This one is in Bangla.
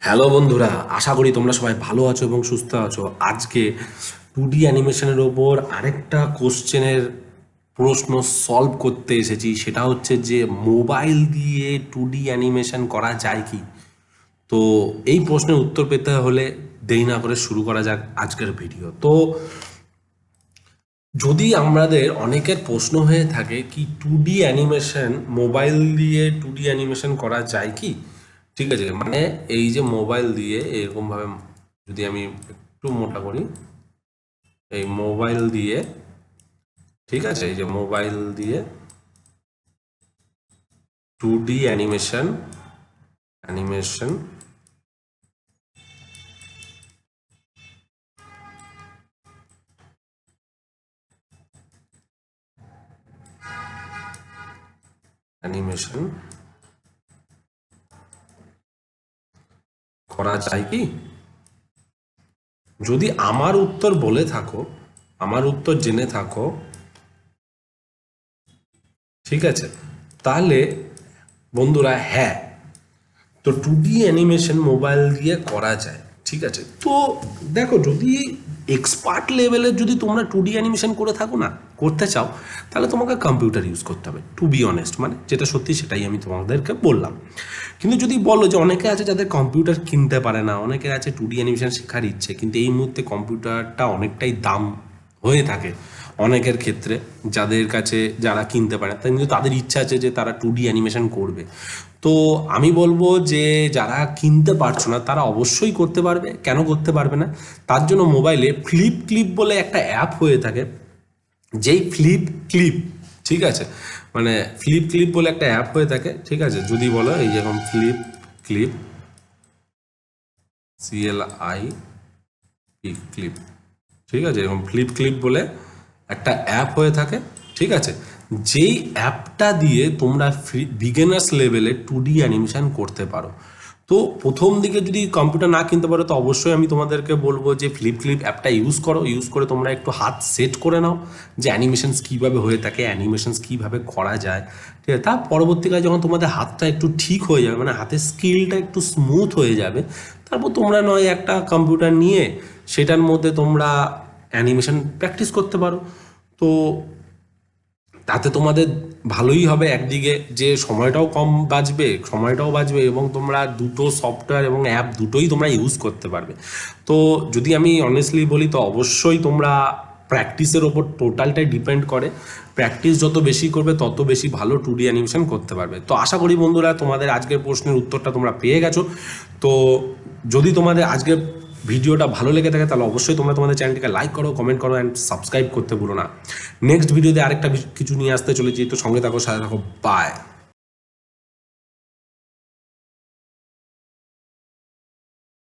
হ্যালো বন্ধুরা, আশা করি তোমরা সবাই ভালো আছো এবং সুস্থ আছো। আজকে 2D অ্যানিমেশনের ওপর আরেকটা কোশ্চেনের প্রশ্ন সলভ করতে এসেছি। সেটা হচ্ছে যে মোবাইল দিয়ে 2D অ্যানিমেশন করা যায় কি। তো এই প্রশ্নের উত্তর পেতে হলে দেরি না করে শুরু করা যাক আজকের ভিডিও। তো যদি আমাদের অনেকের প্রশ্ন হয়ে থাকে কি 2D অ্যানিমেশন মোবাইল দিয়ে 2D অ্যানিমেশন করা যায় কি, ঠিক আছে। মানে এই যে মোবাইল দিয়ে এরকমভাবে, যদি আমি একটু মোটা করি, এই মোবাইল দিয়ে, ঠিক আছে, এই যে মোবাইল দিয়ে 2D অ্যানিমেশন অ্যানিমেশন অ্যানিমেশন করা যায় কি। যদি আমার উত্তর বলে থাকো, আমার উত্তর জেনে থাকো, ঠিক আছে, তাহলে বন্ধুরা হ্যাঁ, তো 2D অ্যানিমেশন মোবাইল দিয়ে করা যায়, ঠিক আছে। তো দেখো, যদি এক্সপার্ট লেভেলের যদি তোমরা 2D অ্যানিমেশন করে থাকো না, করতে চাও, তাহলে তোমাকে কম্পিউটার ইউজ করতে হবে, টু বি অনেস্ট। মানে যেটা সত্যি সেটাই আমি তোমাদেরকে বললাম। কিন্তু যদি বলো যে অনেকে আছে যাদের কম্পিউটার কিনতে পারে না, অনেকে আছে 2D অ্যানিমেশন শেখার ইচ্ছে, কিন্তু এই মুহূর্তে কম্পিউটারটা অনেকটাই দাম হয়ে থাকে অনেকের ক্ষেত্রে, যাদের কাছে যারা কিনতে পারে, কিন্তু তাদের ইচ্ছা আছে যে তারা 2D অ্যানিমেশন করবে। তো আমি বলবো যে যারা কিনতে পারছো না তারা অবশ্যই করতে পারবে। কেন করতে পারবে না? তার জন্য মোবাইলে ফ্লিপ ক্লিপ বলে একটা অ্যাপ হয়ে থাকে। যেই ফ্লিপ ক্লিপ, ঠিক আছে, মানে ফ্লিপ ক্লিপ বলে একটা অ্যাপ হয়ে থাকে, ঠিক আছে। যদি বলো এই যেরকম ফ্লিপ ক্লিপ, CLI ক্লিপ, ঠিক আছে, এরকম ফ্লিপ ক্লিপ বলে একটা অ্যাপ হয়ে থাকে, ঠিক আছে। যেই অ্যাপটা দিয়ে তোমরা বিগিনার্স লেভেলে 2D অ্যানিমেশন করতে পারো। তো প্রথম দিকে যদি কম্পিউটার না কিনতে পারো, তো অবশ্যই আমি তোমাদেরকে বলবো যে ফ্লিপ ক্লিপ অ্যাপটা ইউজ করো। ইউজ করে তোমরা একটু হাত সেট করে নাও যে অ্যানিমেশনস কীভাবে হয়ে থাকে, অ্যানিমেশনস কীভাবে করা যায়, ঠিক আছে। তার পরবর্তীকালে যখন তোমাদের হাতটা একটু ঠিক হয়ে যাবে, মানে হাতের স্কিলটা একটু স্মুথ হয়ে যাবে, তারপর তোমরা নয় একটা কম্পিউটার নিয়ে সেটার মধ্যে তোমরা অ্যানিমেশন প্র্যাকটিস করতে পারো। তো তাতে তোমাদের ভালোই হবে, একদিকে যে সময়টাও কম বাঁচবে, সময়টাও বাঁচবে, এবং তোমরা দুটো সফটওয়্যার এবং অ্যাপ দুটোই তোমরা ইউজ করতে পারবে। তো যদি আমি অনেস্টলি বলি, তো অবশ্যই তোমরা প্র্যাকটিসের ওপর টোটালটাই ডিপেন্ড করে। প্র্যাকটিস যত বেশি করবে তত বেশি ভালো 2D অ্যানিমেশন করতে পারবে। তো আশা করি বন্ধুরা তোমাদের আজকের প্রশ্নের উত্তরটা তোমরা পেয়ে গেছো। তো যদি তোমাদের আজকের ভিডিওটা ভালো লেগে থাকে তাহলে অবশ্যই তোমরা তোমাদের চ্যানেলটিকে লাইক করো, কমেন্ট করো অ্যান্ড সাবস্ক্রাইব করতে ভুলো না। নেক্সট ভিডিওতে আরেকটা কিছু নিয়ে আসতে চলেছি, তো সঙ্গে থাকো, সাথে থাকো, বাই।